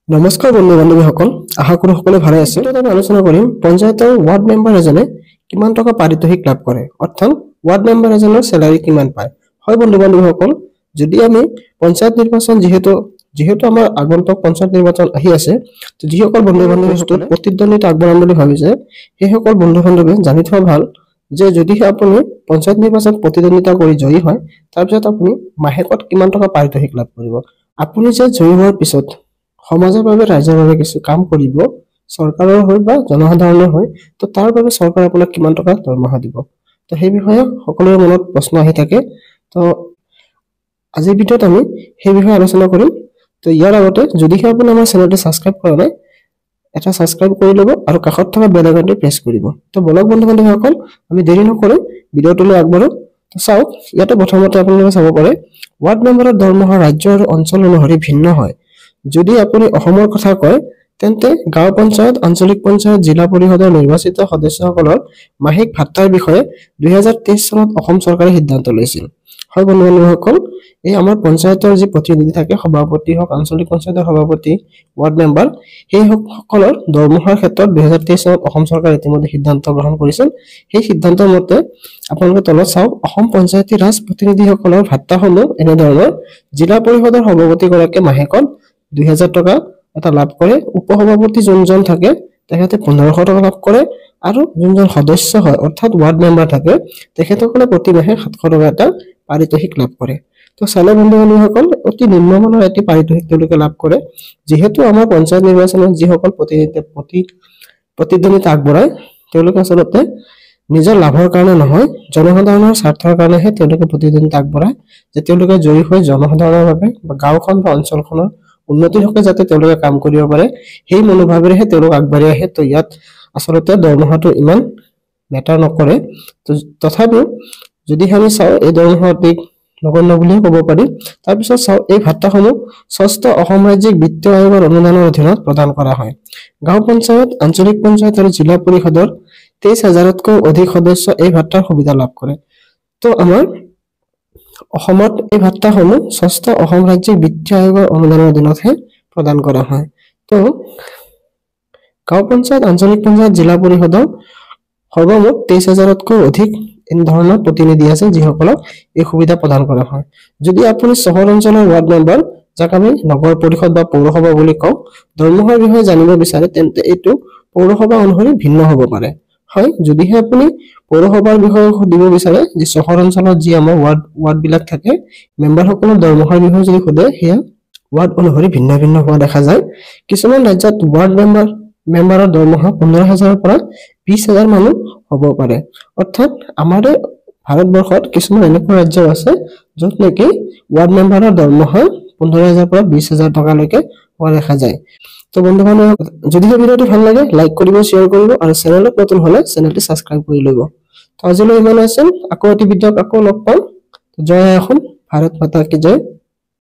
নমস্কাৰ বন্ধু বান্ধৱীসকল, আশা কৰোঁ সকলোৱে ভালে আছে। আমি আলোচনা কৰিম পঞ্চায়তৰ ৱাৰ্ড মেম্বাৰ এজনে কিমান টকা পাৰিতোষিক লাভ কৰে, অৰ্থাৎ ৱাৰ্ড মেম্বাৰ এজনৰ চেলাৰী কিমান পায়। হয় বন্ধু বান্ধৱীসকল, যদি আমি পঞ্চায়ত নিৰ্বাচন যিহেতু আমাৰ আগন্তুক পঞ্চায়ত নিৰ্বাচন আহি আছে, তো যিসকল বন্ধু বান্ধৱীসকলে প্ৰতিদ্বন্দ্বিতা আগবঢ়াম বুলি ভাবিছে সেইসকল বন্ধু বান্ধৱীয়ে জানি থোৱা ভাল যে যদিহে আপুনি পঞ্চায়ত নিৰ্বাচনত প্ৰতিদ্বন্দ্বিতা কৰি জয়ী হয়, তাৰপিছত আপুনি মাহেকত কিমান টকা পাৰিতোষিক লাভ কৰিব। আপুনি যে জয়ী হোৱাৰ পিছত সমাজৰ বাবে ৰাইজৰ বাবে কিছু কাম কৰিব, চৰকাৰৰ হৈ বা জনসাধাৰণৰ হৈ, তো তাৰ বাবে চৰকাৰে আপোনাক কিমান টকা দৰমহা দিব। তো সেই বিষয়ে সকলোৰে মনত প্ৰশ্ন আহি থাকে। তো আজিৰ ভিডিঅ'ত আমি সেই বিষয়ে আলোচনা কৰিম। তো ইয়াৰ আগতে যদিহে আপুনি আমাৰ চেনেলটো ছাবস্ক্ৰাইব কৰা নাই, এটা ছাবস্ক্ৰাইব কৰি ল'ব আৰু কাষত থকা বেল আইকনটো প্ৰেছ কৰিব। তো বলক বন্ধু বান্ধৱীসকল, আমি দেৰি নকৰি ভিডিঅ'টোলৈ আগবাঢ়ো। তো চাওক, ইয়াতে প্ৰথমতে আপোনালোকে চাব পাৰে ৱাৰ্ড মেম্বাৰৰ দৰমহা ৰাজ্য আৰু অঞ্চল অনুসৰি ভিন্ন হয়। যদি আপুনি অসমৰ কথা কয়, তেন্তে গাঁও পঞ্চায়ত, আঞ্চলিক পঞ্চায়ত, জিলা পৰিষদৰ নিৰ্বাচিত সদস্যসকলৰ মাহিক ভাত্তাৰ বিষয়ে 2023 চনত অসম চৰকাৰে সিদ্ধান্ত লৈছিল। হয় বন্ধু বান্ধৱীসকল, এই আমাৰ পঞ্চায়তৰ যি প্ৰতিনিধি থাকে, সভাপতি হওক, আঞ্চলিক পঞ্চায়তৰ সভাপতি, ৱাৰ্ড মেম্বাৰ, সেই সকলৰ দৰমহাৰ ক্ষেত্ৰত 2023 চনত অসম চৰকাৰে ইতিমধ্যে সিদ্ধান্ত গ্ৰহণ কৰিছিল। সেই সিদ্ধান্তৰ মতে আপোনালোকে তলত চাওক, অসম পঞ্চায়তী ৰাজ প্ৰতিনিধিসকলৰ ভাত্তাসমূহ এনেধৰণৰ: জিলা পৰিষদৰ সভাপতিগৰাকীয়ে মাহেকত 2000 টকা এটা লাভ কৰে, উপসভাপতি যোনজন থাকে তেখেতে 1500 টকা লাভ কৰে, আৰু যোনজন সদস্য হয় অৰ্থাৎ ৱাৰ্ড মেম্বাৰ থাকে তেখেতসকলে প্ৰতি মাহে 700 টকা এটা পাৰিতোষিক লাভ কৰে। তো চালে বন্ধু বান্ধৱীসকল, অতি নিম্নমানৰ এটি পাৰিতোষিক তেওঁলোকে লাভ কৰে। যিহেতু আমাৰ পঞ্চায়ত নিৰ্বাচনত যিসকল প্ৰতিদ্বন্দ্বিতা আগবঢ়ায়, তেওঁলোকে আচলতে নিজৰ লাভৰ কাৰণে নহয়, জনসাধাৰণৰ স্বাৰ্থৰ কাৰণেহে তেওঁলোকে প্ৰতিদ্বন্দ্বিতা আগবঢ়ায়, যে তেওঁলোকে জয়ী হৈ জনসাধাৰণৰ বাবে বা গাঁওখন বা অঞ্চলখনৰ উন্নতিৰ হকে যাতে তেওঁলোকে কাম কৰিব পাৰে, সেই মনোভাৱেৰেহে তেওঁলোক আগবাঢ়ি আহে। তো ইয়াত আচলতে দৰমহাটো ইমান মেটাৰ নকৰে। তো তথাপিও যদি আমি চাওঁ, এই দৰমহা অতি নগণ্য বুলিয়ে ক'ব পাৰি। তাৰপিছত চাওঁ, এই ভাত্তাসমূহ 6ষ্ঠ অসম ৰাজ্যিক বিত্ত আয়োগৰ অনুদানৰ অধীনত প্ৰদান কৰা হয়। গাঁও পঞ্চায়ত, আঞ্চলিক পঞ্চায়ত আৰু জিলা পৰিষদৰ 23,000তকৈ অধিক সদস্য এই ভাত্তাৰ সুবিধা লাভ কৰে। তো আমাৰ অসমত এই ভাত্তাসমূহ 6ষ্ঠ অসম ৰাজ্যিক বিত্ত আয়োগৰ অনুদানৰ অধীনতহে প্ৰদান কৰা হয়। তো গাঁও পঞ্চায়ত, আঞ্চলিক পঞ্চায়ত, জিলা পৰিষদৰ সৰ্বমুঠ 23,000তকৈ অধিক এনেধৰণৰ প্ৰতিনিধি আছে যিসকলক এই সুবিধা প্ৰদান কৰা হয়। যদি আপুনি চহৰ অঞ্চলৰ ৱাৰ্ড মেম্বাৰ, যাক আমি নগৰ পৰিষদ বা পৌৰসভা বুলি কওঁ, দৰমহাৰ বিষয়ে জানিব বিচাৰে, তেন্তে এইটো পৌৰসভা অনুসৰি ভিন্ন হ'ব পাৰে। হয়, যদিহে আপুনি পৌৰসভাৰ বিষয়ে সুধিব বিচাৰে, যে চহৰ অঞ্চলত যি আমাৰ ৱাৰ্ড বিলাক থাকে, মেম্বাৰসকলৰ দৰমহাৰ বিষয়ে যদি সোধে, সেয়া ৱাৰ্ড অনুসৰি ভিন্ন ভিন্ন হোৱা দেখা যায়। কিছুমান ৰাজ্যত ৱাৰ্ড মেম্বাৰৰ দৰমহা 15,000ৰ পৰা 20,000 মানুহ হ'ব পাৰে। অৰ্থাৎ আমাৰ ভাৰতবৰ্ষত কিছুমান এনেকুৱা ৰাজ্য আছে য'ত নেকি ৱাৰ্ড মেম্বাৰৰ দৰমহা 15,000 পৰা 20,000 টকালৈকে হোৱা দেখা যায়। তো বন্ধু বান্ধৱ, যদিহে ভিডিঅ'টো ভাল লাগে, লাইক কৰিব, শ্বেয়াৰ কৰিব, আৰু চেনেলত নতুন হ'লে চেনেলটো ছাবস্ক্ৰাইব কৰি ল'ব। তো আজিলৈ ইমানে আছিল। আকৌ এটি ভিডিঅ'ত আকৌ লগ পাম। জয় অসম, ভাৰত মাতা কি জয়।